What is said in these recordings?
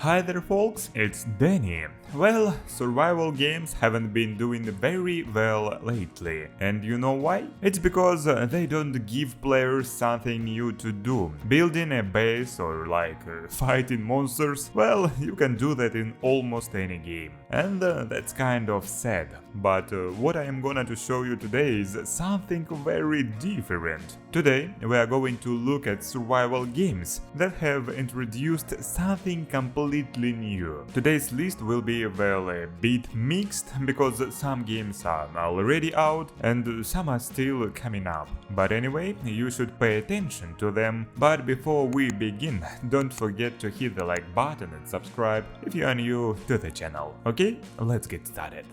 Hi there folks, it's Deni. Well, survival games haven't been doing very well lately. And you know why? It's because they don't give players something new to do. Building a base or fighting monsters, well, you can do that in almost any game. And that's kind of sad. But what I am gonna to show you today is something very different. Today we are going to look at survival games that have introduced something completely new. Today's list will be well a bit mixed because some games are already out and some are still coming up. But anyway, you should pay attention to them. But before we begin, don't forget to hit the like button and subscribe if you are new to the channel. Okay, let's get started.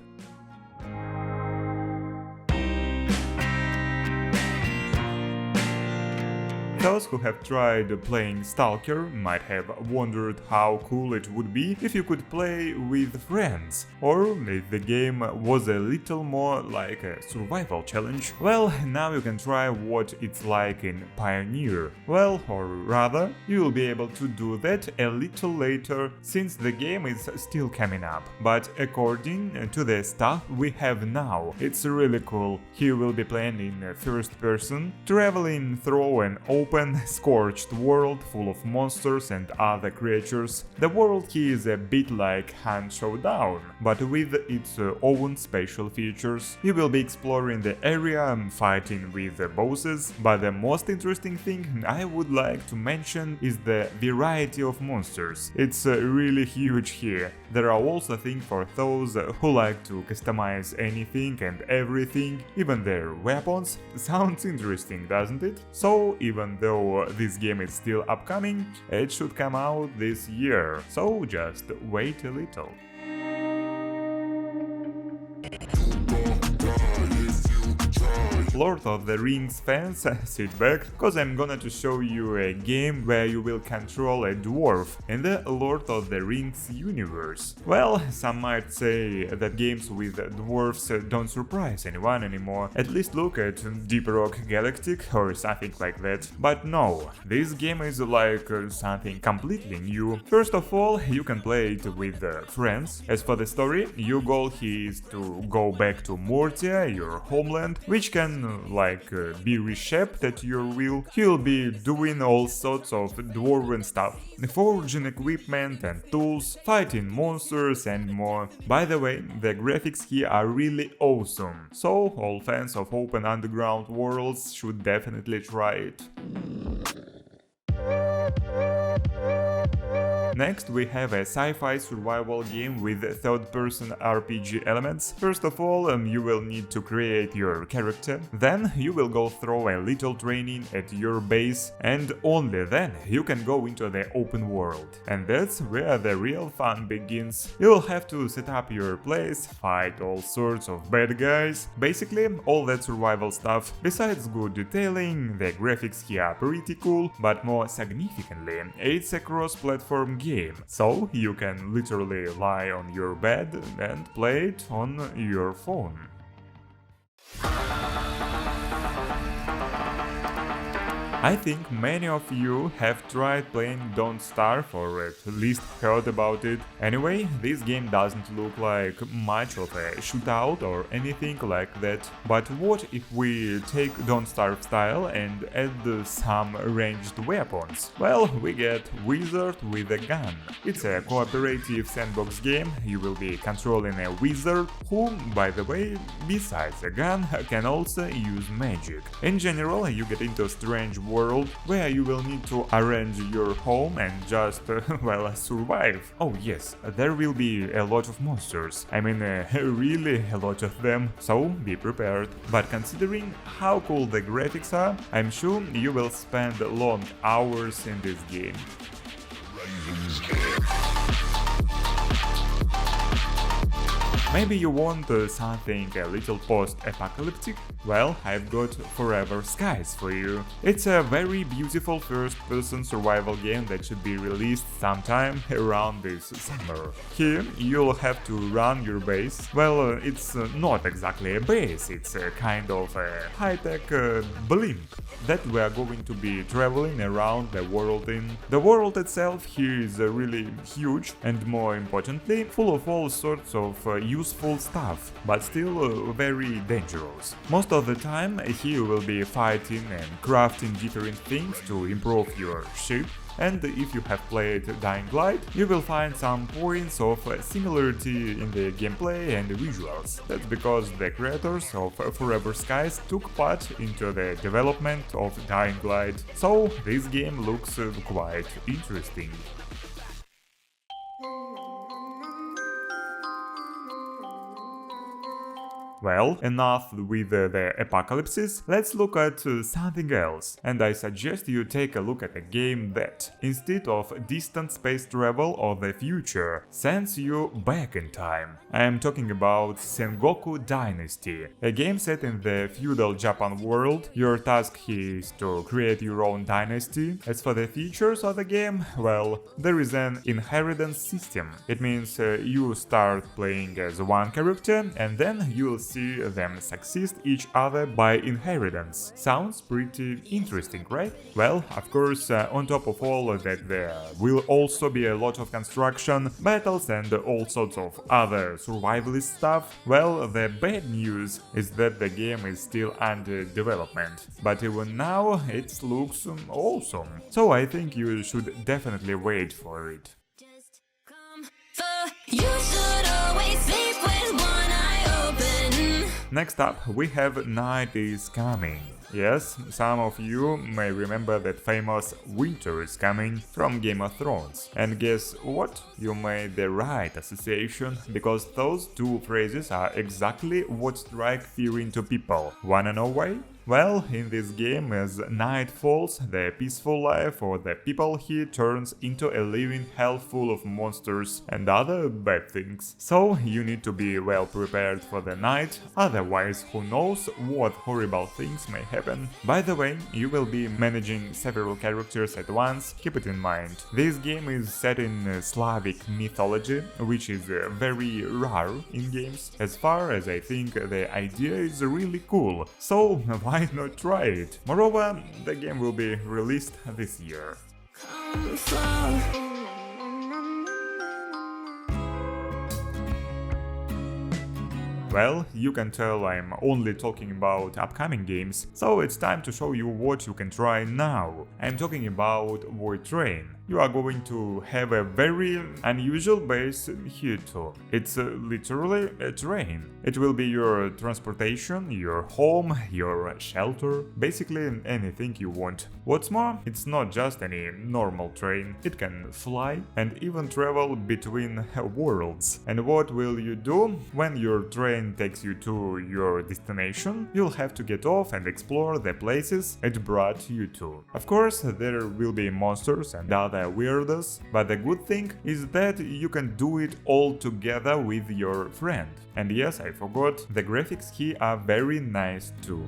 Those who have tried playing Stalker might have wondered how cool it would be if you could play with friends, or if the game was a little more like a survival challenge. Well, now you can try what it's like in Pioneer. Well, or rather, you will be able to do that a little later, since the game is still coming up. But according to the stuff we have now, it's really cool. Here we'll be playing in first person, traveling through an open scorched world full of monsters and other creatures. The world here is a bit like Hunt Showdown, but with its own special features. You will be exploring the area, fighting with the bosses, but the most interesting thing I would like to mention is the variety of monsters. It's really huge here. There are also things for those who like to customize anything and everything, even their weapons. Sounds interesting, doesn't it? So even though this game is still upcoming, it should come out this year, so just wait a little. Lord of the Rings fans, sit back, cause I'm gonna to show you a game where you will control a dwarf in the Lord of the Rings universe. Well, some might say that games with dwarfs don't surprise anyone anymore, at least look at Deep Rock Galactic or something like that. But no, this game is like something completely new. First of all, you can play it with friends. As for the story, your goal here is to go back to Mortia, your homeland, which can be reshaped at your will. You'll be doing all sorts of dwarven stuff, forging equipment and tools, fighting monsters and more. By the way, the graphics here are really awesome, so all fans of open underground worlds should definitely try it. Next, we have a sci-fi survival game with third-person RPG elements. First of all, you will need to create your character, then you will go through a little training at your base, and only then you can go into the open world. And that's where the real fun begins. You'll have to set up your place, fight all sorts of bad guys, basically all that survival stuff. Besides good detailing, the graphics here are pretty cool, but more significantly, it's a cross-platform game, so you can literally lie on your bed and play it on your phone. I think many of you have tried playing Don't Starve or at least heard about it. Anyway, this game doesn't look like much of a shootout or anything like that. But what if we take Don't Starve style and add some ranged weapons? Well, we get Wizard with a gun. It's a cooperative sandbox game. You will be controlling a wizard who, by the way, besides a gun, can also use magic. In general, you get into a strange world where you will need to arrange your home and just, survive. Oh yes, there will be a lot of monsters. I mean, really a lot of them, so be prepared. But considering how cool the graphics are, I'm sure you will spend long hours in this game. Maybe you want something a little post-apocalyptic? Well, I've got Forever Skies for you. It's a very beautiful first-person survival game that should be released sometime around this summer. Here, you'll have to run your base. Well, it's not exactly a base, it's a kind of a high-tech blimp that we are going to be traveling around the world in. The world itself here is really huge and, more importantly, full of all sorts of useful stuff, but still very dangerous. Most of the time here will be fighting and crafting different things to improve your ship. And if you have played Dying Light, you will find some points of similarity in the gameplay and visuals. That's because the creators of Forever Skies took part into the development of Dying Light, so this game looks quite interesting. Well, enough with the apocalypses, let's look at something else, and I suggest you take a look at a game that, instead of distant space travel or the future, sends you back in time. I am talking about Sengoku Dynasty, a game set in the feudal Japan world. Your task here is to create your own dynasty. As for the features of the game, well, there is an inheritance system. It means you start playing as one character and then you'll see them succeed each other by inheritance. Sounds pretty interesting, right? Well, of course, on top of all that, there will also be a lot of construction, battles and all sorts of other survivalist stuff. Well, the bad news is that the game is still under development, but even now it looks awesome. So I think you should definitely wait for it. You should always sleep with one eye open. Next up, we have Night is Coming. Yes, some of you may remember that famous "Winter is Coming" from Game of Thrones. And guess what? You made the right association, because those two phrases are exactly what strike fear into people. Wanna know why? Well, in this game, as night falls, the peaceful life of the people here turns into a living hell full of monsters and other bad things. So you need to be well prepared for the night, otherwise who knows what horrible things may happen. By the way, you will be managing several characters at once, keep it in mind. This game is set in Slavic mythology, which is very rare in games. As far as I think, the idea is really cool, so why not try it? Moreover, the game will be released this year. Well, you can tell I'm only talking about upcoming games, so it's time to show you what you can try now. I'm talking about Voidtrain. You are going to have a very unusual base here too. It's literally a train. It will be your transportation, your home, your shelter, basically anything you want. What's more, it's not just any normal train. It can fly and even travel between worlds. And what will you do when your train takes you to your destination? You'll have to get off and explore the places it brought you to. Of course, there will be monsters and other weirdos, but the good thing is that you can do it all together with your friend. And yes, I forgot, the graphics here are very nice too.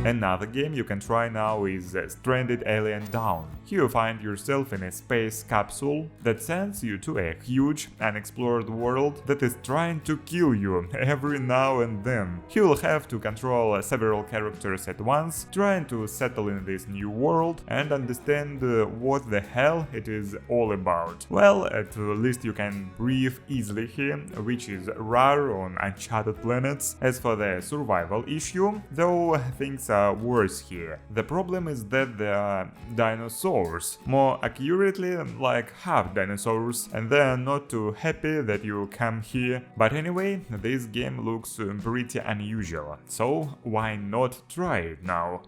Another game you can try now is Stranded Alien Dawn. Here you find yourself in a space capsule that sends you to a huge, unexplored world that is trying to kill you every now and then. You will have to control several characters at once, trying to settle in this new world and understand what the hell it is all about. Well, at least you can breathe easily here, which is rare on uncharted planets. As for the survival issue, though, things are worse here. The problem is that there are dinosaurs. More accurately, like half dinosaurs, and they are not too happy that you come here. But anyway, this game looks pretty unusual, so why not try it now?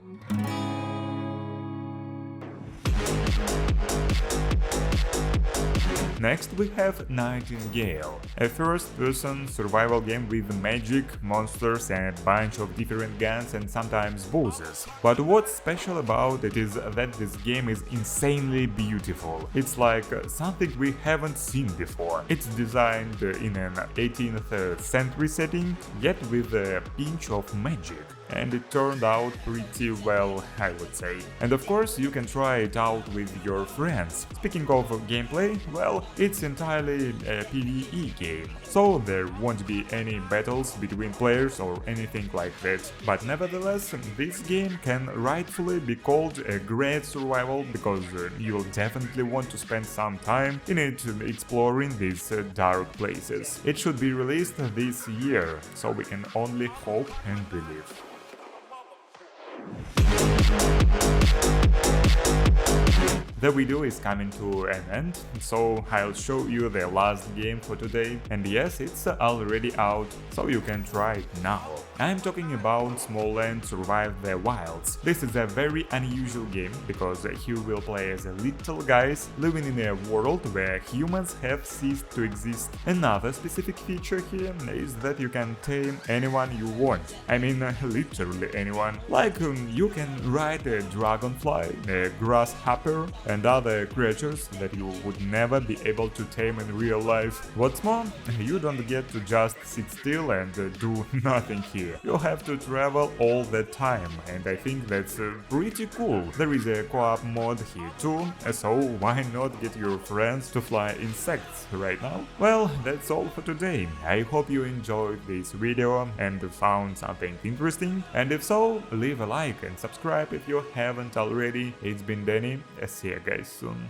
Next we have Nightingale, a first-person survival game with magic, monsters and a bunch of different guns and sometimes bosses. But what's special about it is that this game is insanely beautiful. It's like something we haven't seen before. It's designed in an 18th century setting, yet with a pinch of magic. And it turned out pretty well, I would say. And of course, you can try it out with your friends. Speaking of gameplay, well, it's entirely a PvE game, so there won't be any battles between players or anything like that. But nevertheless, this game can rightfully be called a great survival because you'll definitely want to spend some time in it exploring these dark places. It should be released this year, so we can only hope and believe. The video is coming to an end, so I'll show you the last game for today, and yes, it's already out, so you can try it now. I'm talking about Smalland Survive the Wilds. This is a very unusual game, because you will play as little guys living in a world where humans have ceased to exist. Another specific feature here is that you can tame anyone you want. I mean, literally anyone. Like, you can ride a dragonfly, a grasshopper, and other creatures that you would never be able to tame in real life. What's more, you don't get to just sit still and do nothing here. You have to travel all the time, and I think that's pretty cool. There is a co-op mod here too, so why not get your friends to fly insects right now? Well, that's all for today. I hope you enjoyed this video and found something interesting, and if so, leave a like and subscribe if you haven't already. It's been Deni, see you guys soon.